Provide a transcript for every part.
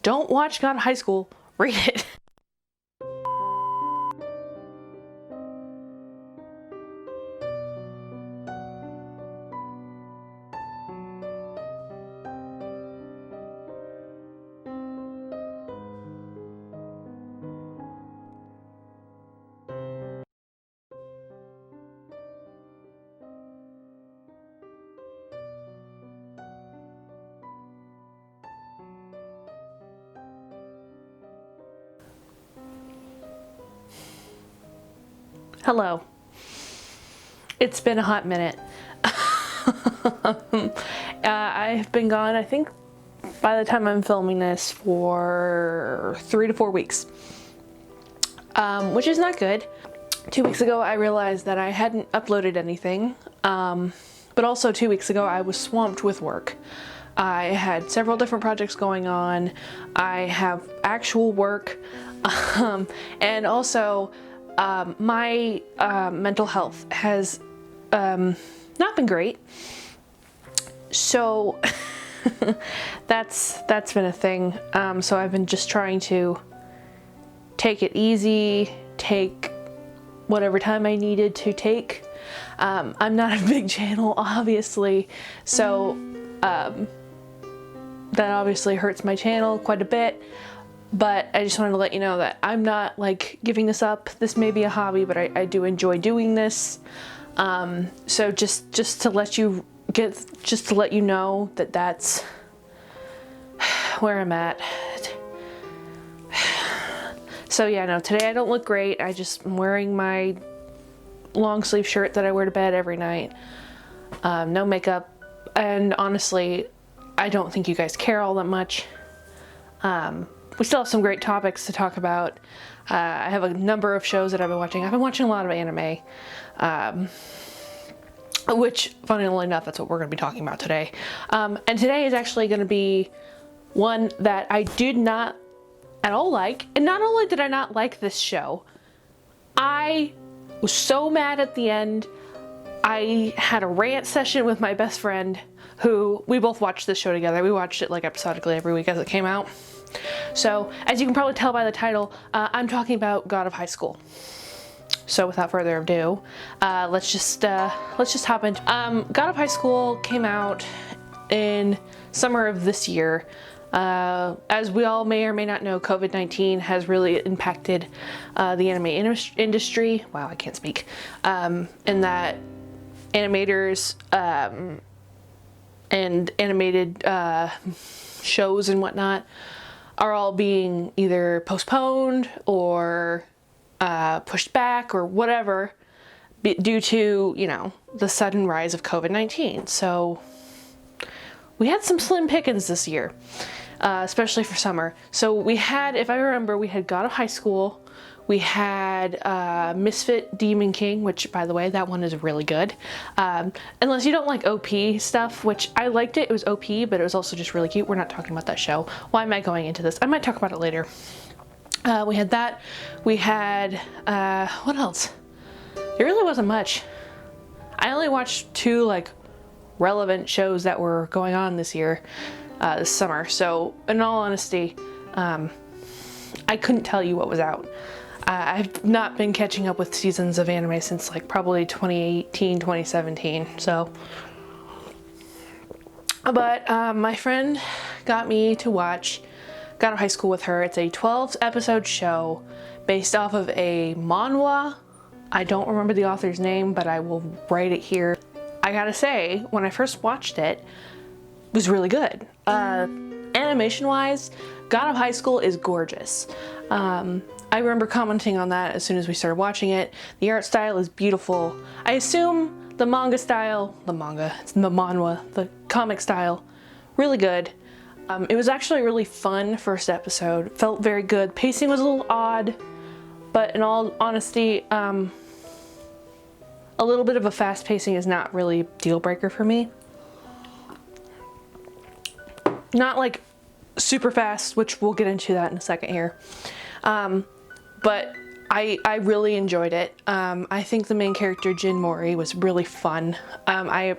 don't watch God of High School, read it. Hello. It's been a hot minute. I've been gone, I think, by the time I'm filming this, for 3 to 4 weeks, which is not good. 2 weeks ago, I realized that I hadn't uploaded anything, but also 2 weeks ago, I was swamped with work. I had several different projects going on. I have actual work, and also my mental health has not been great. So that's been a thing. So I've been just trying to take it easy, take whatever time I needed to take. I'm not a big channel, obviously, so that obviously hurts my channel quite a bit. But I just wanted to let you know that I'm not like giving this up. This may be a hobby, but I do enjoy doing this. So just to let you know that that's where I'm at. So yeah, no, today I don't look great. I'm wearing my long sleeve shirt that I wear to bed every night. No makeup, and honestly, I don't think you guys care all that much. We still have some great topics to talk about. I have a number of shows that I've been watching. I've been watching a lot of anime, which, funnily enough, that's what we're going to be talking about today. And today is actually going to be one that I did not at all like. And not only did I not like this show, I was so mad at the end. I had a rant session with my best friend, who we both watched this show together. We watched it like episodically every week as it came out. So, as you can probably tell by the title, I'm talking about God of High School. So, without further ado, let's just hop into. God of High School came out in summer of this year. As we all may or may not know, COVID-19 has really impacted the anime industry. Wow, I can't speak. In that animators and animated shows and whatnot are all being either postponed or pushed back or whatever due to, you know, the sudden rise of COVID-19. So we had some slim pickings this year, especially for summer. So we had, if I remember, we had God of High School. We had Misfit Demon King, which, by the way, that one is really good. Unless you don't like OP stuff, which I liked it. It was OP, but it was also just really cute. We're not talking about that show. Why am I going into this? I might talk about it later. We had that. We had, what else? There really wasn't much. I only watched 2, like, relevant shows that were going on this year, this summer. So, in all honesty, I couldn't tell you what was out. I've not been catching up with seasons of anime since like probably 2018, 2017, so. But my friend got me to watch God of High School with her. It's a 12-episode show based off of a manhwa. I don't remember the author's name, but I will write it here. I gotta say, when I first watched it, it was really good. Animation-wise, God of High School is gorgeous. I remember commenting on that as soon as we started watching it. The art style is beautiful. I assume the manga style, it's the manhwa, the comic style, really good. It was actually a really fun first episode. Felt very good. Pacing was a little odd, but in all honesty, a little bit of a fast pacing is not really a deal breaker for me. Not like super fast, which we'll get into that in a second here. But I really enjoyed it. I think the main character, Jin Mori, was really fun. I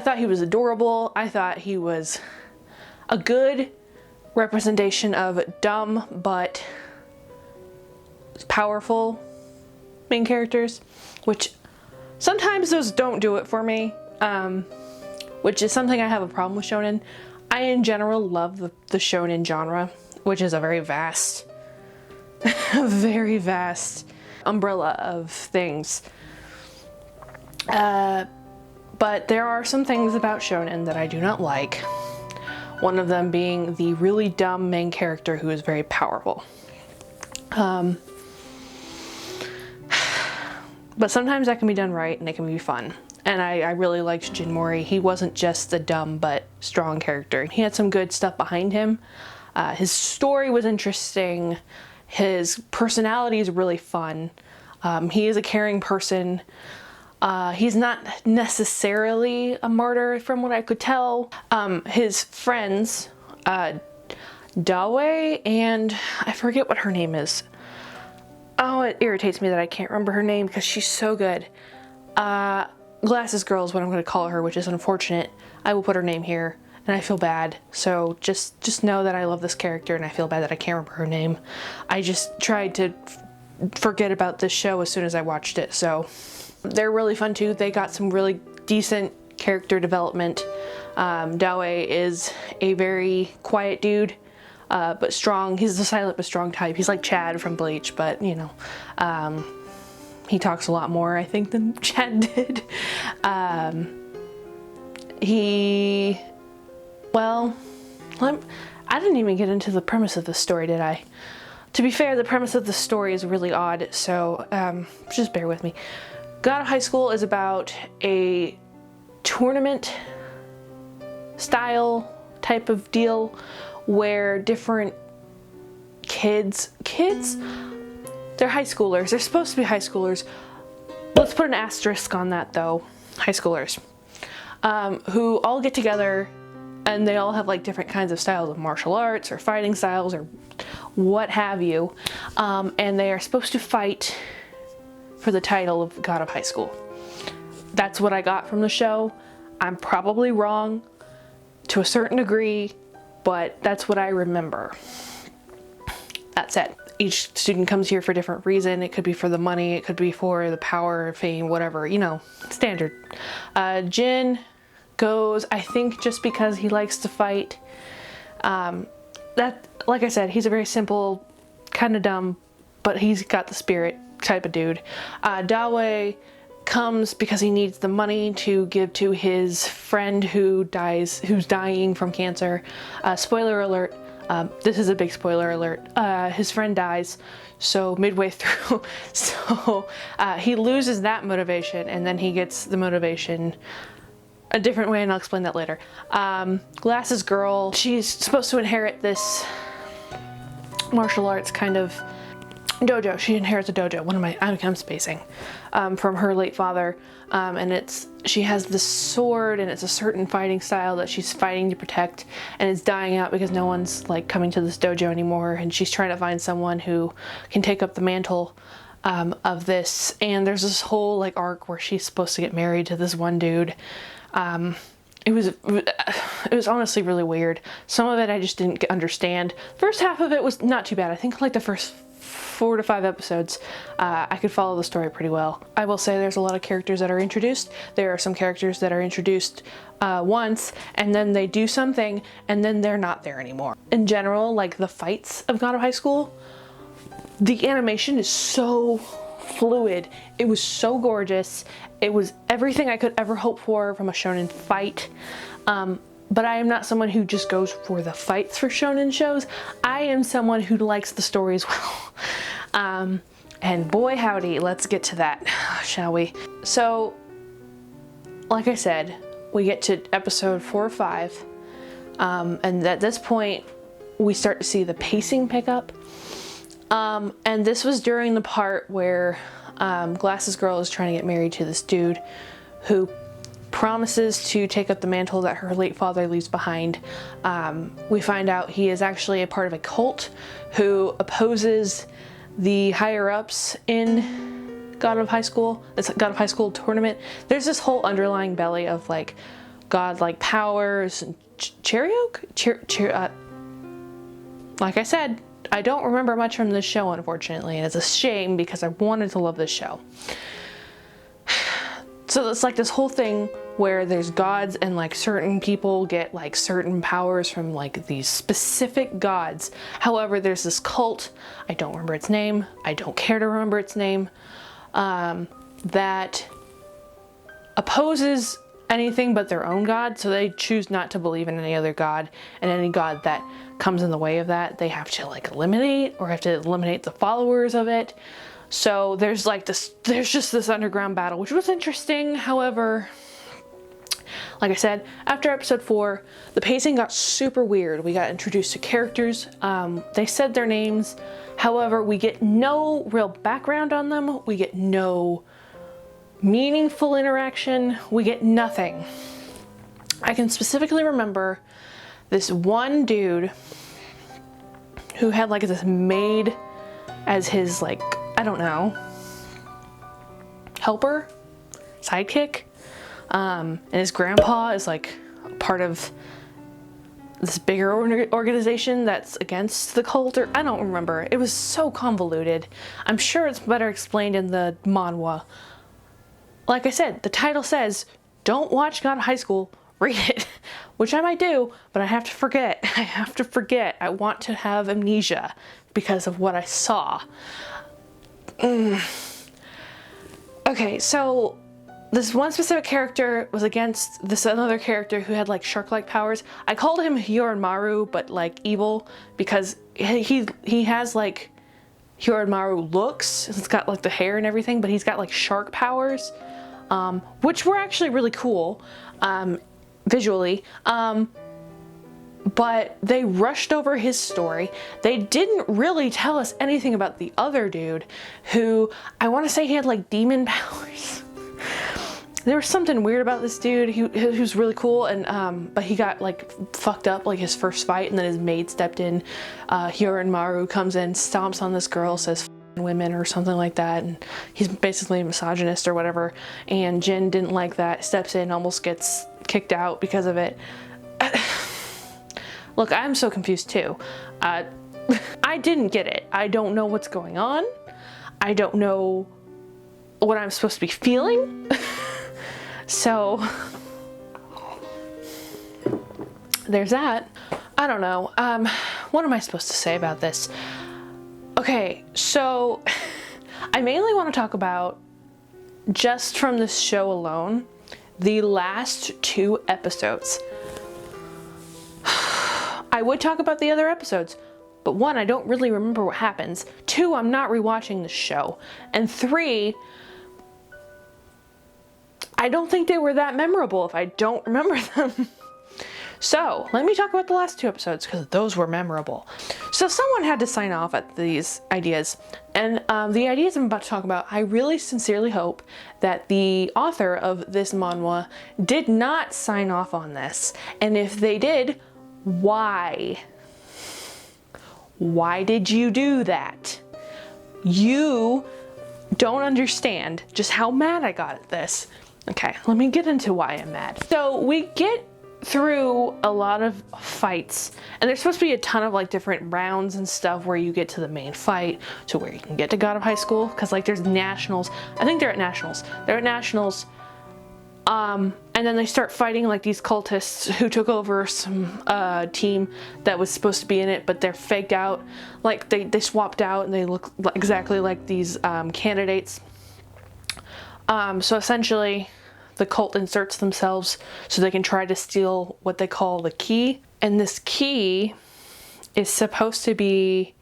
thought he was adorable. I thought he was a good representation of dumb but powerful main characters, which sometimes those don't do it for me, which is something I have a problem with shonen. I in general love the shonen genre, which is a very vast very vast umbrella of things, but there are some things about shonen that I do not like. One of them being the really dumb main character who is very powerful. But sometimes that can be done right and it can be fun. And I really liked Jin Mori. He wasn't just the dumb but strong character. He had some good stuff behind him. His story was interesting. His personality is really fun. He is a caring person. He's not necessarily a martyr from what I could tell. His friends, Dawe and I forget what her name is. Oh, it irritates me that I can't remember her name because she's so good. Glasses Girl is what I'm going to call her, which is unfortunate. I will put her name here, and I feel bad. So just know that I love this character, and I feel bad that I can't remember her name. I just tried to forget about this show as soon as I watched it. So they're really fun too. They got some really decent character development. Dawe is a very quiet dude. But strong. He's the silent but strong type. He's like Chad from Bleach, but you know, he talks a lot more, I think, than Chad did. Well, I didn't even get into the premise of the story, did I? To be fair, the premise of the story is really odd, so just bear with me. God of High School is about a tournament style type of deal where different kids, they're high schoolers. They're supposed to be high schoolers. Let's put an asterisk on that though. High schoolers. Who all get together and they all have like different kinds of styles of martial arts or fighting styles or what have you. And they are supposed to fight for the title of God of High School. That's what I got from the show. I'm probably wrong to a certain degree, but that's what I remember. That's it. Each student comes here for a different reason. It could be for the money, it could be for the power, fame, whatever, you know, standard. Jin goes, I think, just because he likes to fight. That, like I said, he's a very simple, kind of dumb, but he's got the spirit type of dude. Dawe comes because he needs the money to give to his friend who's dying from cancer. Spoiler alert, this is a big spoiler alert. His friend dies, so midway through, so he loses that motivation and then he gets the motivation a different way, and I'll explain that later. Glasses Girl, she's supposed to inherit this martial arts kind of dojo. She inherits a dojo. I'm spacing, from her late father, and she has this sword and it's a certain fighting style that she's fighting to protect, and it's dying out because no one's like coming to this dojo anymore, and she's trying to find someone who can take up the mantle of this. And there's this whole like arc where she's supposed to get married to this one dude. It was honestly really weird. Some of it I just didn't understand. First half of it was not too bad. I think like the first 4 to 5 episodes, I could follow the story pretty well. I will say there's a lot of characters that are introduced. There are some characters that are introduced once, and then they do something, and then they're not there anymore. In general, like the fights of God of High School, the animation is so fluid. It was so gorgeous. It was everything I could ever hope for from a shonen fight. But I am not someone who just goes for the fights for shonen shows. I am someone who likes the story as well. And boy howdy, let's get to that, shall we? So, like I said, we get to episode 4 or 5, and at this point, we start to see the pacing pick up. And this was during the part where Glasses Girl is trying to get married to this dude who promises to take up the mantle that her late father leaves behind. We find out he is actually a part of a cult who opposes the higher-ups in God of High School. It's God of High School tournament. There's this whole underlying belly of like godlike powers and charyeok? like I said, I don't remember much from this show, unfortunately, and it's a shame because I wanted to love this show. So it's like this whole thing where there's gods and like certain people get like certain powers from like these specific gods. However, there's this cult, I don't remember its name, I don't care to remember its name, that opposes anything but their own god. So they choose not to believe in any other god, and any god that comes in the way of that, they have to like eliminate, or have to eliminate the followers of it. So there's like this, there's just this underground battle, which was interesting. However, like I said, after episode 4, the pacing got super weird. We got introduced to characters. They said their names. However, we get no real background on them. We get no meaningful interaction. We get nothing. I can specifically remember this one dude who had like this maid as his like, I don't know, helper, sidekick, and his grandpa is like part of this bigger organization that's against the cult, or I don't remember. It was so convoluted. I'm sure it's better explained in the manhwa. Like I said, the title says, don't watch God of High School, read it, which I might do, but I have to forget. I have to forget. I want to have amnesia because of what I saw. Okay, so this one specific character was against this another character who had like shark-like powers. I called him Hyoranmaru, but like evil, because he has like Hyoranmaru looks. It's got like the hair and everything, but he's got like shark powers, which were actually really cool visually. But they rushed over his story. They didn't really tell us anything about the other dude, who I want to say he had like demon powers. There was something weird about this dude. He was really cool, and but he got like fucked up like his first fight, and then his maid stepped in. Hyoranmaru comes in, stomps on this girl, says "F***ing women" or something like that, and he's basically a misogynist or whatever. And Jin didn't like that, steps in, almost gets kicked out because of it. Look, I'm so confused too. I didn't get it. I don't know what's going on. I don't know what I'm supposed to be feeling. So there's that. I don't know. What am I supposed to say about this? Okay, so I mainly want to talk about, just from this show alone, the last 2 episodes. I would talk about the other episodes, but 1, I don't really remember what happens. 2, I'm not rewatching the show. And 3, I don't think they were that memorable if I don't remember them. So let me talk about the last 2 episodes, because those were memorable. So someone had to sign off at these ideas, and the ideas I'm about to talk about, I really sincerely hope that the author of this manhwa did not sign off on this. And if they did, why? Why did you do that? You don't understand just how mad I got at this. Okay, let me get into why I'm mad. So we get through a lot of fights, and there's supposed to be a ton of like different rounds and stuff where you get to the main fight, to where you can get to God of High School, because like there's nationals. I think they're at nationals. They're at nationals. And then they start fighting like these cultists who took over some team that was supposed to be in it, but they're faked out. Like they swapped out and they look exactly like these candidates. So essentially the cult inserts themselves so they can try to steal what they call the key. And this key is supposed to be,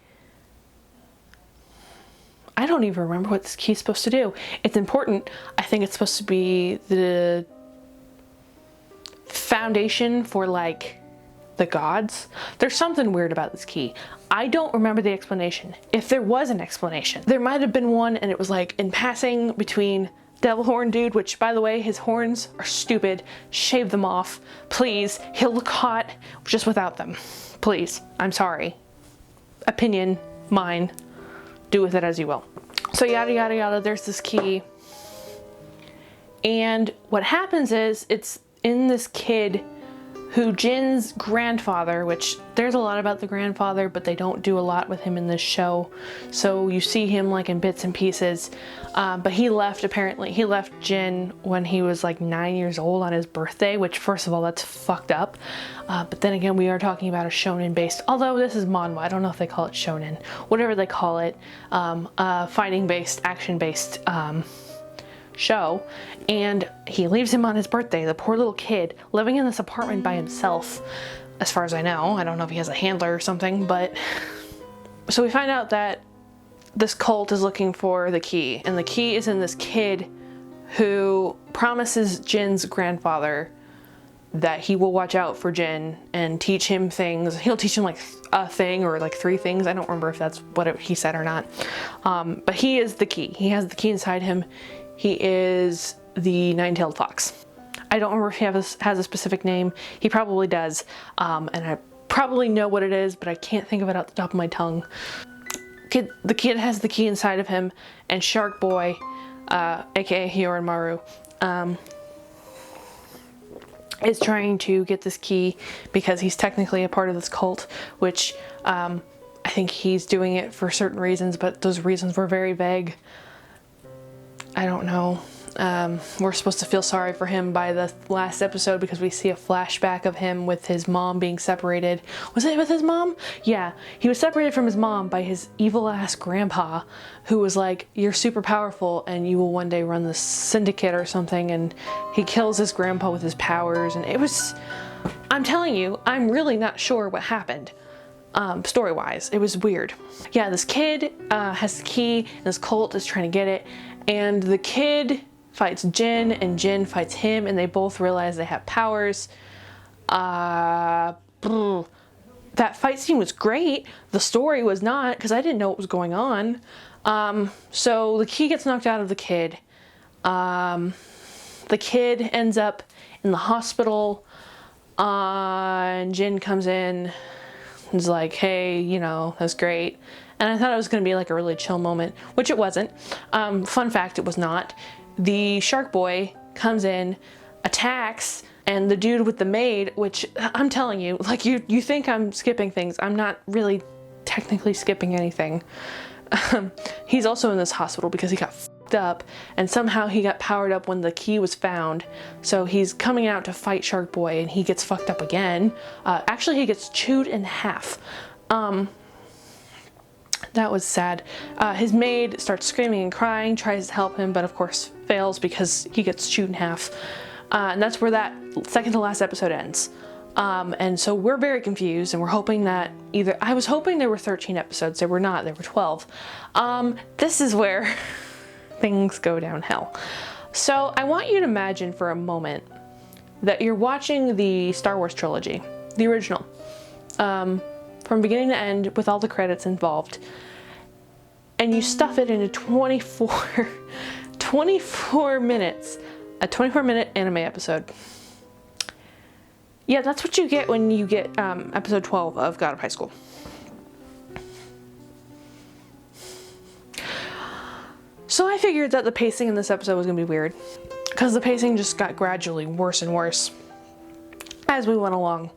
I don't even remember what this key is supposed to do. It's important. I think it's supposed to be the foundation for like the gods. There's something weird about this key. I don't remember the explanation. If there was an explanation, there might have been one, and it was like in passing between Devil Horn dude, which by the way, his horns are stupid. Shave them off, please. He'll look hot just without them. Please. I'm sorry. Opinion, mine. Do with it as you will. So yada yada yada, there's this key. And what happens is, it's in this kid who Jin's grandfather, which there's a lot about the grandfather, but they don't do a lot with him in this show. So you see him like in bits and pieces. But he left Jin when he was like 9 years old on his birthday, which first of all, that's fucked up. But then again, we are talking about a shonen based, although this is manhwa, I don't know if they call it shonen, whatever they call it, fighting based, action based, show, and he leaves him on his birthday, the poor little kid living in this apartment by himself, as far as I know. I don't know if he has a handler or something, but so we find out that this cult is looking for the key, and the key is in this kid who promises Jin's grandfather that he will watch out for Jin and teach him things. He'll teach him like a thing or like 3 things. I don't remember if that's what he said or not. But he is the key. He has the key inside him. He is the nine-tailed fox. I don't remember if he has a specific name. He probably does. And I probably know what it is, but I can't think of it off the top of my tongue. The kid has the key inside of him, and Shark Boy, aka Hyorin Maru, is trying to get this key because he's technically a part of this cult, which I think he's doing it for certain reasons, but those reasons were very vague. I don't know. We're supposed to feel sorry for him by the last episode because we see a flashback of him with his mom being separated. Was it with his mom? Yeah, he was separated from his mom by his evil ass grandpa, who was like, you're super powerful and you will one day run this syndicate or something, and he kills his grandpa with his powers, and it was, I'm telling you, I'm really not sure what happened. Story-wise, it was weird. Yeah, this kid has the key, and this cult is trying to get it, and the kid fights Jin, and Jin fights him, and they both realize they have powers. That fight scene was great. The story was not, because I didn't know what was going on. So the key gets knocked out of the kid. The kid ends up in the hospital, and Jin comes in and is like, hey, you know, that's great. And I thought it was going to be like a really chill moment, which it wasn't. Fun fact, it was not. The Shark Boy comes in, attacks, and the dude with the maid, which I'm telling you, like you think I'm skipping things. I'm not really technically skipping anything. He's also in this hospital because he got f***ed up, and somehow he got powered up when the key was found. So he's coming out to fight Shark Boy, and he gets fucked up again. Actually, he gets chewed in half. That was sad. His maid starts screaming and crying, tries to help him, but of course fails because he gets chewed in half. And that's where that second to last episode ends. And so we're very confused, and we're hoping that I was hoping there were 13 episodes. There were not, there were 12. This is where things go downhill. So I want you to imagine for a moment that you're watching the Star Wars trilogy, the original. From beginning to end with all the credits involved, and you stuff it into 24 minutes, a 24-minute anime episode. Yeah, that's what you get when you get episode 12 of God of High School. So I figured that the pacing in this episode was gonna be weird, because the pacing just got gradually worse and worse as we went along.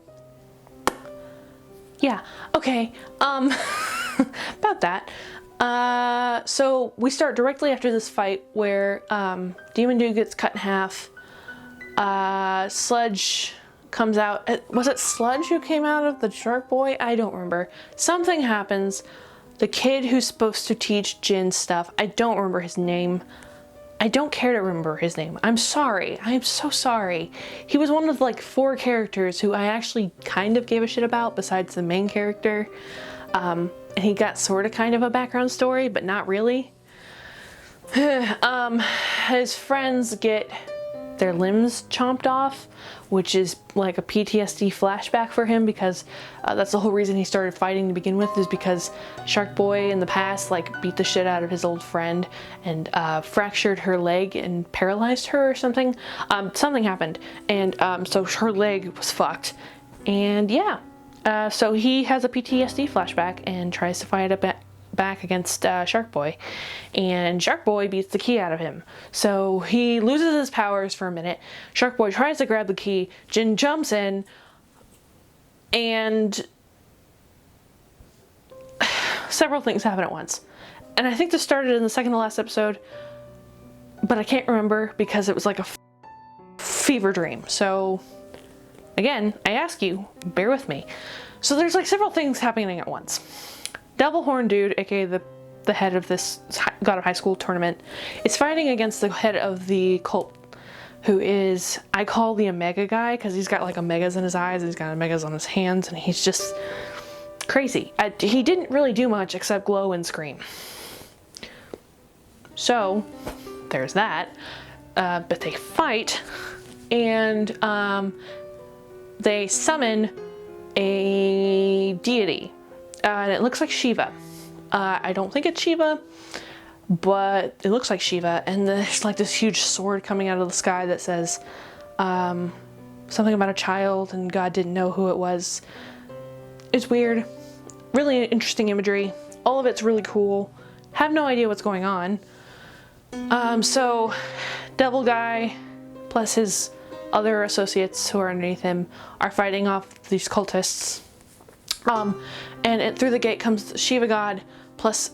Yeah, okay, about that. So we start directly after this fight where Demon Dude gets cut in half. Sludge comes out. Was it Sludge who came out of the Shark Boy? I don't remember. Something happens. The kid who's supposed to teach Jin stuff, I don't remember his name. I don't care to remember his name. I'm sorry. I'm so sorry. He was one of like 4 characters who I actually kind of gave a shit about besides the main character. And he got sort of kind of a background story, but not really. His friends get their limbs chomped off, which is like a PTSD flashback for him, because that's the whole reason he started fighting to begin with, is because Shark Boy in the past like beat the shit out of his old friend and fractured her leg and paralyzed her or something. Something happened, and so her leg was fucked, and yeah. So he has a PTSD flashback and tries to fight back against Shark Boy, and Shark Boy beats the key out of him. So he loses his powers for a minute. Shark Boy tries to grab the key. Jin jumps in, and several things happen at once. And I think this started in the second to last episode, but I can't remember because it was like a fever dream. So again, I ask you, bear with me. So there's like several things happening at once. Devil Horn Dude, aka the head of this God of High School tournament, is fighting against the head of the cult, who is, I call the Omega guy, because he's got like Omegas in his eyes, he's got Omegas on his hands, and he's just crazy. He didn't really do much except glow and scream. So there's that. But they fight, and they summon a deity, and it looks like Shiva. I don't think it's Shiva, but it looks like Shiva, and there's like this huge sword coming out of the sky that says something about a child and God didn't know who it was. It's weird. Really interesting imagery. All of it's really cool. Have no idea what's going on. So Devil Guy plus his other associates who are underneath him are fighting off these cultists. And through the gate comes the Shiva God plus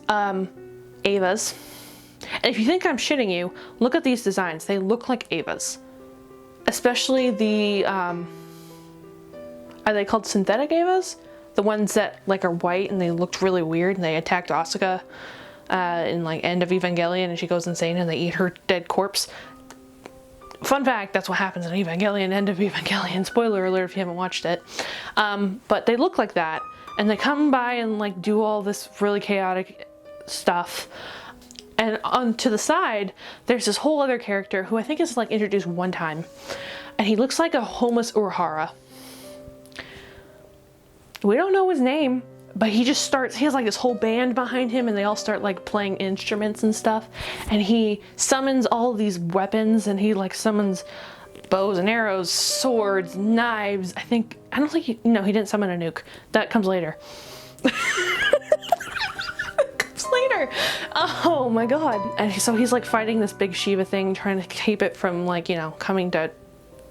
Ava's. And if you think I'm shitting you, look at these designs. They look like Ava's. Especially the, are they called synthetic Avas? The ones that like are white and they looked really weird, and they attacked Asuka in like end of Evangelion, and she goes insane and they eat her dead corpse. Fun fact, that's what happens in Evangelion, end of Evangelion. Spoiler alert if you haven't watched it. But they look like that, and they come by and like do all this really chaotic stuff. And on to the side, there's this whole other character who I think is like introduced one time, and he looks like a homeless Urahara. We don't know his name, but he just starts, he has like this whole band behind him, and they all start like playing instruments and stuff, and he summons all these weapons, and he like summons bows and arrows, swords, knives. I don't think he didn't summon a nuke. That comes later. Later. Oh my god. And so he's like fighting this big Shiva thing, trying to keep it from like, coming to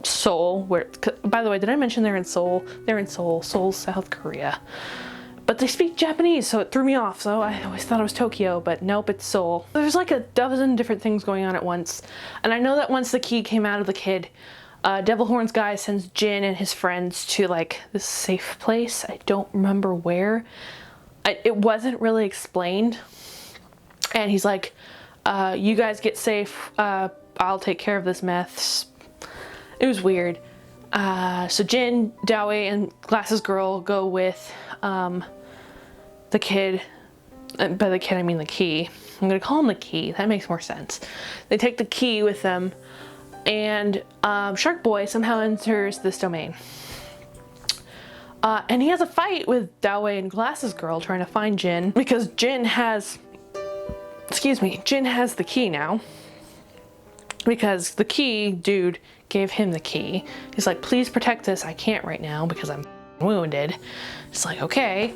Seoul, where, by the way, did I mention they're in Seoul? They're in Seoul. Seoul's South Korea. But they speak Japanese, so it threw me off. So I always thought it was Tokyo, but nope, it's Seoul. There's like a dozen different things going on at once. And I know that once the key came out of the kid, Devil Horn's guy sends Jin and his friends to like this safe place. I don't remember where. It wasn't really explained. And he's like, you guys get safe. I'll take care of this mess. It was weird. So Jin, Daoi, and Glasses Girl go with the kid. By the kid, I mean the key. I'm gonna call him the key. That makes more sense. They take the key with them, and Shark Boy somehow enters this domain. And he has a fight with Daoi and Glasses Girl trying to find Jin, because Jin has the key now. Because the key dude gave him the key. He's like, please protect this. I can't right now because I'm wounded. It's like, okay.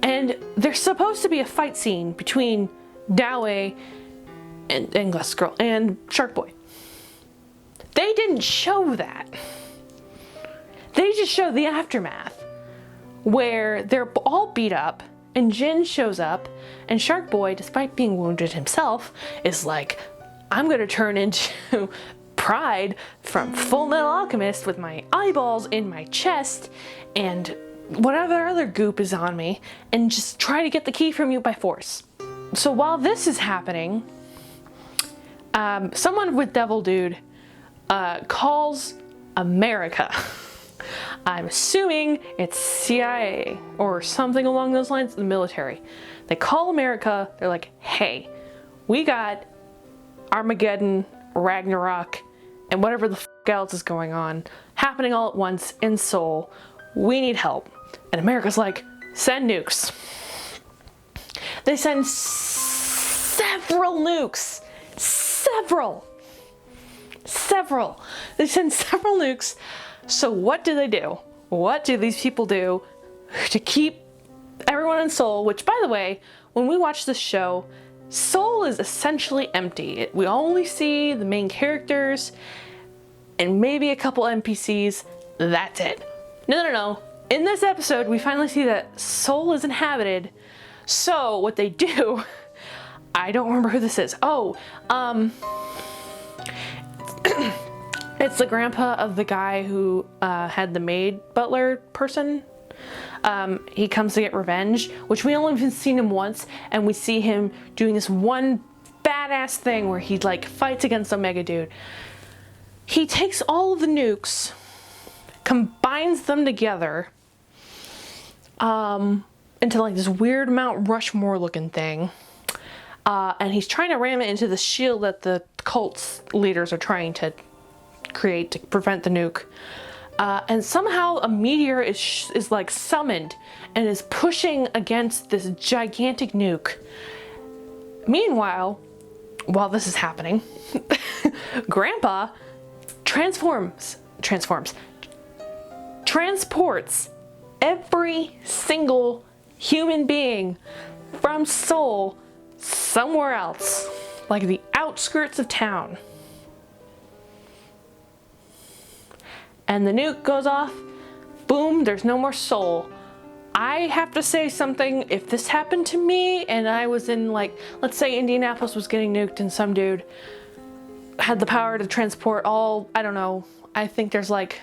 And there's supposed to be a fight scene between Daoi and Glasses Girl and Shark Boy. They didn't show that. They just show the aftermath where they're all beat up and Jin shows up, and Shark Boy, despite being wounded himself, is like, I'm gonna turn into Pride from Full Metal Alchemist with my eyeballs in my chest and whatever other goop is on me, and just try to get the key from you by force. So while this is happening, someone with Devil Dude calls America. I'm assuming it's CIA or something along those lines, the military. They call America, they're like, hey, we got Armageddon, Ragnarok, and whatever the f else is going on, happening all at once in Seoul. We need help. And America's like, send nukes. They send several nukes. Several. They send several nukes. So what do? What do these people do to keep everyone in Seoul? Which, by the way, when we watch this show, Seoul is essentially empty. We only see the main characters and maybe a couple NPCs. That's it. No. In this episode, we finally see that Seoul is inhabited. So what they do, I don't remember who this is. Oh, it's the grandpa of the guy who had the maid butler person. He comes to get revenge, which we only have seen him once, and we see him doing this one badass thing where he like fights against a mega dude. He takes all of the nukes, combines them together into like this weird Mount Rushmore looking thing, and he's trying to ram it into the shield that the cult's leaders are trying to create to prevent the nuke. And somehow a meteor is like summoned and is pushing against this gigantic nuke. Meanwhile, while this is happening, Grandpa transports every single human being from Seoul somewhere else, like the outskirts of town. And the nuke goes off, boom, there's no more Seoul. I have to say something, if this happened to me and I was in like, let's say Indianapolis was getting nuked and some dude had the power to transport all, I don't know, I think there's like,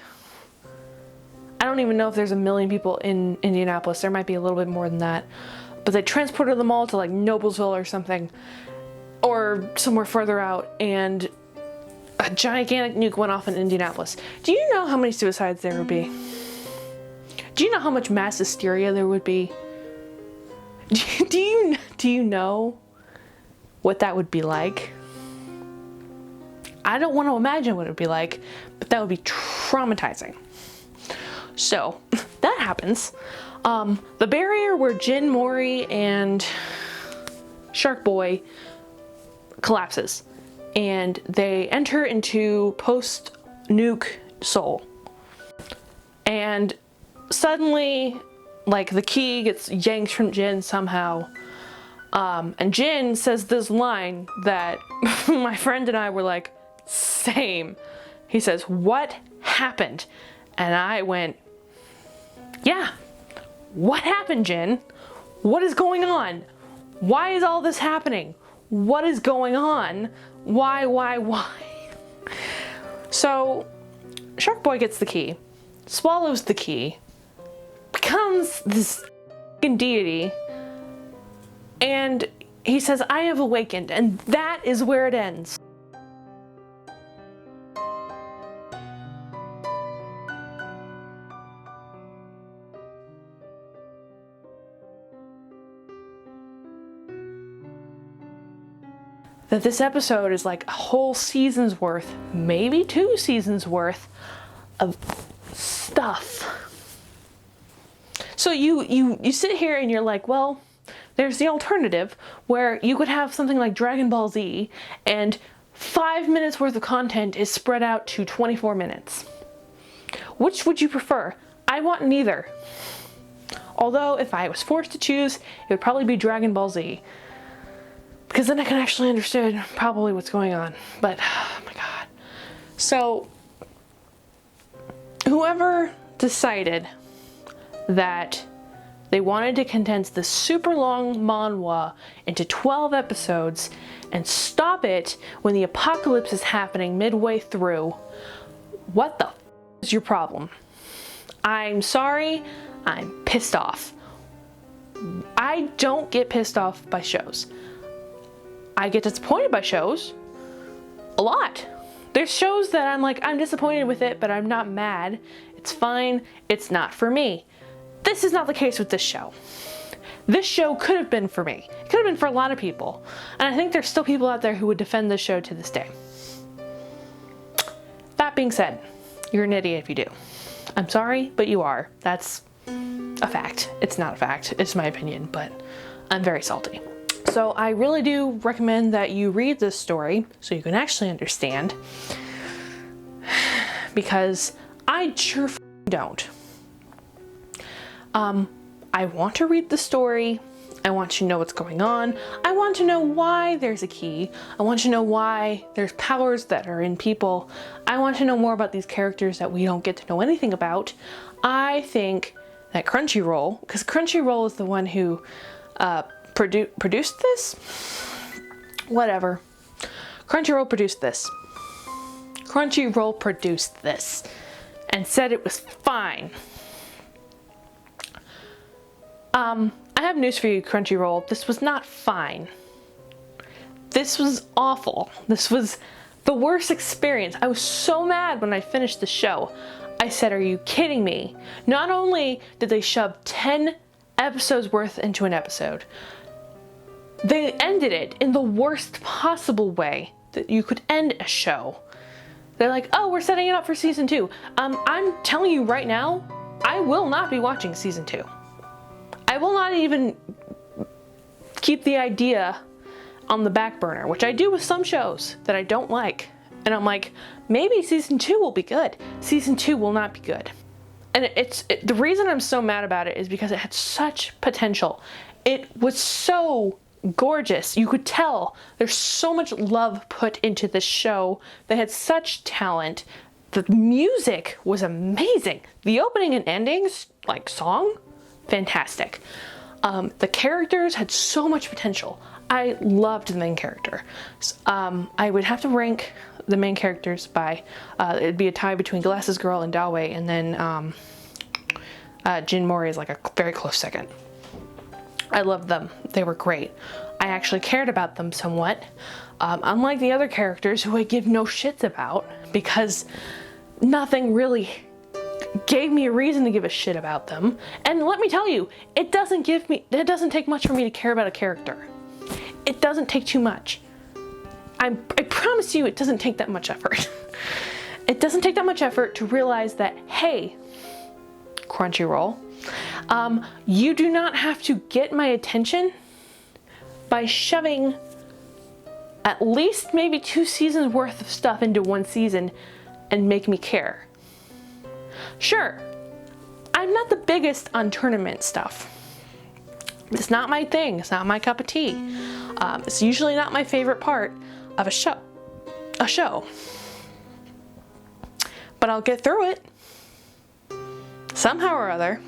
I don't even know if there's 1 million people in Indianapolis, there might be a little bit more than that, but they transported them all to like Noblesville or something, or somewhere further out, and a gigantic nuke went off in Indianapolis. Do you know how many suicides there would be? Do you know how much mass hysteria there would be? Do you know what that would be like? I don't want to imagine what it would be like, but that would be traumatizing. So that happens. The barrier where Jin, Mori, and Shark Boy collapses, and they enter into post-nuke Seoul. And suddenly, like, the key gets yanked from Jin somehow. And Jin says this line that my friend and I were like, same. He says, "What happened?" And I went, yeah, what happened, Jin? What is going on? Why is all this happening? What is going on? Why? So, Shark Boy gets the key, swallows the key, becomes this deity, and he says, "I have awakened," and that is where it ends. That this episode is like a whole season's worth, maybe 2 seasons worth of stuff. So you sit here and you're like, well, there's the alternative where you could have something like Dragon Ball Z and 5 minutes worth of content is spread out to 24 minutes. Which would you prefer? I want neither. Although if I was forced to choose, it would probably be Dragon Ball Z. Because then I can actually understand probably what's going on. But, oh my god. So, whoever decided that they wanted to condense this super long manhwa into 12 episodes and stop it when the apocalypse is happening midway through, what the f is your problem? I'm sorry, I'm pissed off. I don't get pissed off by shows. I get disappointed by shows a lot. There's shows that I'm like, I'm disappointed with it, but I'm not mad. It's fine. It's not for me. This is not the case with this show. This show could have been for me. It could have been for a lot of people. And I think there's still people out there who would defend this show to this day. That being said, you're an idiot if you do. I'm sorry, but you are. That's a fact. It's not a fact. It's my opinion, but I'm very salty. So I really do recommend that you read this story so you can actually understand, because I sure don't. I want to read the story. I want to know what's going on. I want to know why there's a key. I want to know why there's powers that are in people. I want to know more about these characters that we don't get to know anything about. I think that Crunchyroll, because Crunchyroll is the one who produced this? Whatever. Crunchyroll produced this. Crunchyroll produced this and said it was fine. I have news for you, Crunchyroll. This was not fine. This was awful. This was the worst experience. I was so mad when I finished the show. I said, are you kidding me? Not only did they shove 10 episodes worth into an episode, they ended it in the worst possible way that you could end a show. They're like, oh, we're setting it up for season 2. I'm telling you right now, I will not be watching season 2. I will not even keep the idea on the back burner, which I do with some shows that I don't like. And I'm like, maybe season 2 will be good. Season 2 will not be good. And the reason I'm so mad about it is because it had such potential. It was so gorgeous. You could tell there's so much love put into this show. They had such talent. The music was amazing. The opening and endings, like song, fantastic. The characters had so much potential. I loved the main character. I would have to rank the main characters by, it'd be a tie between Glasses Girl and Dawei, and then Jin Mori is like a very close second. I loved them. They were great. I actually cared about them somewhat. Unlike the other characters who I give no shits about, because nothing really gave me a reason to give a shit about them. And let me tell you, it doesn't take much for me to care about a character. It doesn't take too much. I promise you it doesn't take that much effort. It doesn't take that much effort to realize that, hey, Crunchyroll, you do not have to get my attention by shoving at least maybe 2 seasons worth of stuff into 1 season and make me care. Sure, I'm not the biggest on tournament stuff. It's not my thing. It's not my cup of tea. It's usually not my favorite part of a show. But I'll get through it somehow or other.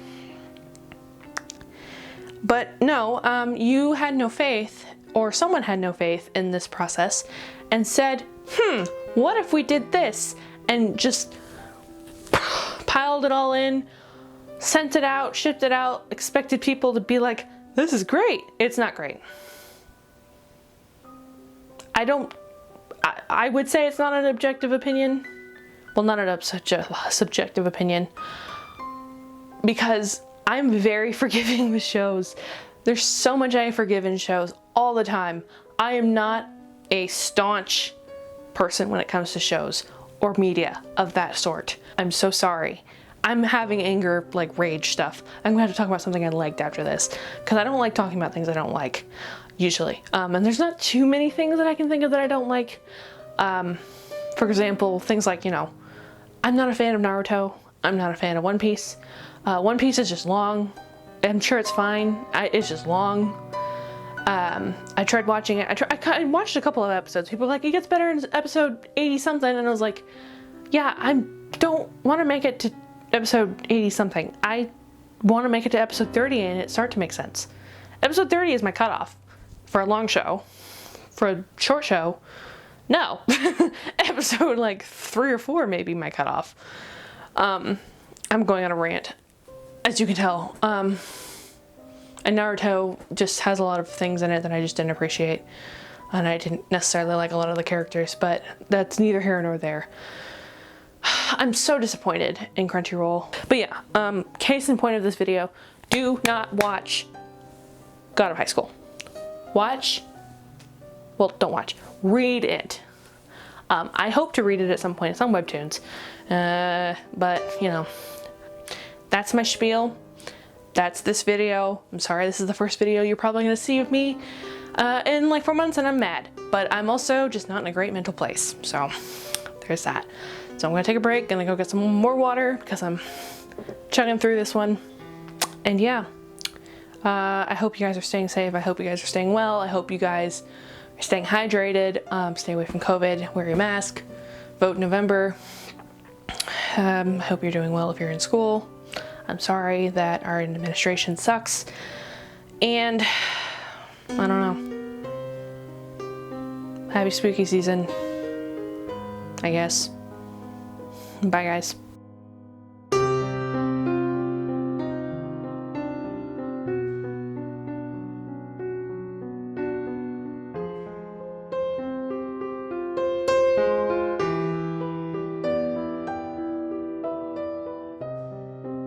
But no, you had no faith, or someone had no faith in this process and said, what if we did this? And just piled it all in, sent it out, shipped it out, expected people to be like, this is great. It's not great. I would say it's not an objective opinion. Well, not such a subjective opinion, because I'm very forgiving with shows. There's so much I forgive in shows all the time. I am not a staunch person when it comes to shows or media of that sort. I'm so sorry. I'm having anger, like rage stuff. I'm gonna have to talk about something I liked after this, because I don't like talking about things I don't like, usually. And there's not too many things that I can think of that I don't like. For example, things like, I'm not a fan of Naruto. I'm not a fan of One Piece. One Piece is just long. I'm sure it's fine. It's just long. I tried watching it. I watched a couple of episodes. People were like, it gets better in episode 80 something. And I was like, yeah, I don't want to make it to episode 80 something. I want to make it to episode 30 and it start to make sense. Episode 30 is my cutoff for a long show. For a short show, no. Episode like 3 or 4 may be my cutoff. I'm going on a rant, as you can tell. And Naruto just has a lot of things in it that I just didn't appreciate. And I didn't necessarily like a lot of the characters, but that's neither here nor there. I'm so disappointed in Crunchyroll. But yeah, case in point of this video, do not watch God of High School. Don't watch. Read it. I hope to read it at some point. It's on Webtoons. But, that's my spiel. That's this video. I'm sorry this is the first video you're probably going to see of me in like 4 months, and I'm mad. But I'm also just not in a great mental place. So there's that. So I'm going to take a break. Gonna go get some more water because I'm chugging through this one. And yeah, I hope you guys are staying safe. I hope you guys are staying well. I hope you guys are staying hydrated. Stay away from COVID. Wear your mask. Vote in November. I hope you're doing well if you're in school. I'm sorry that our administration sucks. And I don't know. Happy spooky season, I guess. Bye, guys.